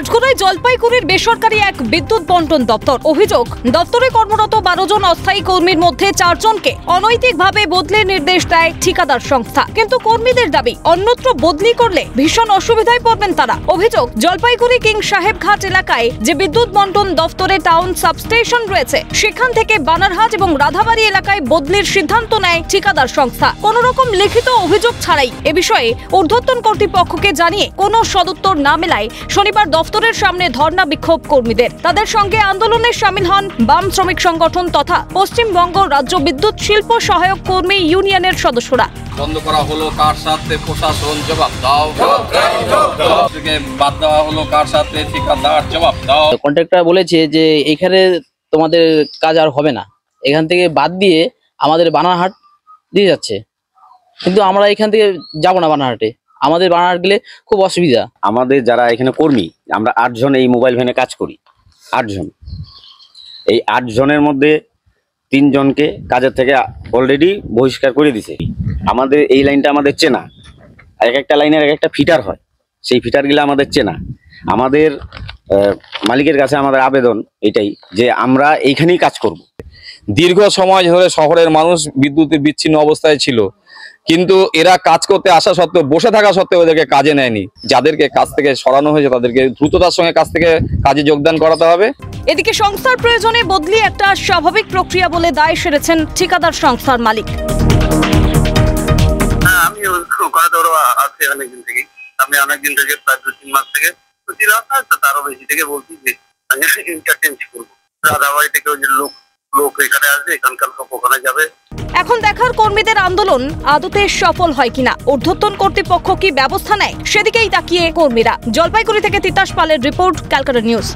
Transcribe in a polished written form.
আজগোড়ায় জলপাইগুড়ির বেসরকারি এক বিদ্যুৎ বন্টন দপ্তর। অভিযোগ, দপ্তরে কর্মরত 12 জন অস্থায়ী কর্মীর মধ্যে 4 জনকে অনৈতিকভাবে বদলির নির্দেশ দেয় ঠিকাদার সংস্থা। কিন্তু কর্মীদের দাবি, অন্যত্র বদলি করলে ভীষণ অসুবিধায় পড়বেন তারা। অভিযোগ, জলপাইগুড়ি কিং সাহেবঘাট এলাকায় যে বিদ্যুৎ বন্টন দপ্তরে টাউন সাবস্টেশন রয়েছে, সেখান থেকে বানারহাট এবং রাধাবাড়ি এলাকায় বদলির সিদ্ধান্ত নেয় ঠিকাদার সংস্থা। কোন রকম লিখিত অভিযোগ ছাড়াই এ বিষয়ে ঊর্ধ্বতন কর্তৃপক্ষকে জানিয়ে কোনো সদুত্তর না মেলায় শনিবার দফতরের সামনে ধর্ণা বিক্ষোভ কর্মীদের। তাদের সঙ্গে আন্দোলনে শামিল হন বাম শ্রমিক সংগঠন তথা পশ্চিমবঙ্গ রাজ্য বিদ্যুৎ শিল্প সহায়ক কর্মী ইউনিয়নের সদস্যরা। বন্ধ করা হলো কার সাথে, প্রশাসন জবাব দাও। বাদ দেওয়া হলো কার সাথে, ঠিকাদার জবাব দাও। কন্ট্রাক্টর বলেছে যে এখানে তোমাদের কাজ আর হবে না, এখান থেকে বাদ দিয়ে আমাদের বানারহাট দিয়ে যাচ্ছে, কিন্তু আমরা এখান থেকে যাব না বানারহাটে। আমাদের বানারহাট গেলে খুব অসুবিধা। আমাদের যারা এখানে কর্মী, আমরা 8 জন এই মোবাইল ভ্যানে কাজ করি। 8 জন, এই 8 জনের মধ্যে 3 জনকে কাজের থেকে অলরেডি বহিষ্কার করে দিছে। আমাদের এই লাইনটা আমাদের চেনা, এক একটা লাইনের এক একটা ফিটার হয়, সেই ফিটারগুলো আমাদের চেনা। আমাদের মালিকের কাছে আমাদের আবেদন এটাই যে আমরা এইখানেই কাজ করব। দীর্ঘ সময় ধরে শহরের মানুষ বিদ্যুতের বিচ্ছিন্ন অবস্থায় ছিল, কিন্তু এরা কাজ করতে আসা সত্ত্বেও, বসে থাকা সত্ত্বেও ওদেরকে কাজে নেয়নি। যাদেরকে কাজ থেকে সরানো হয়েছে তাদেরকে দ্রুততার সঙ্গে কাজ থেকে কাজে যোগদান করাতে হবে। এদিকে সংস্থার প্রয়োজনে বদলি একটা স্বাভাবিক প্রক্রিয়া বলে দায় সেরেছেন ঠিকাদার সংস্থার মালিক। আমি অনেকদিন থেকে, প্রায় 2-3 মাস থেকে তারও বেশি থেকে বলছি যে ইন্টারচেঞ্জ করবো। রাধাবাড়ি থেকে ওই যে লোক এখানে আসবে, এখানকার লোক ওখানে যাবে। এখন দেখার কর্মীদের আন্দোলন আদতে সফল হয় কিনা, ঊর্ধ্বতন কর্তৃপক্ষ কি ব্যবস্থা নেয় সেদিকেই তাকিয়ে কর্মীরা। জলপাইগুড়ি থেকে তিতাস পালের রিপোর্ট, ক্যালকাটা নিউজ।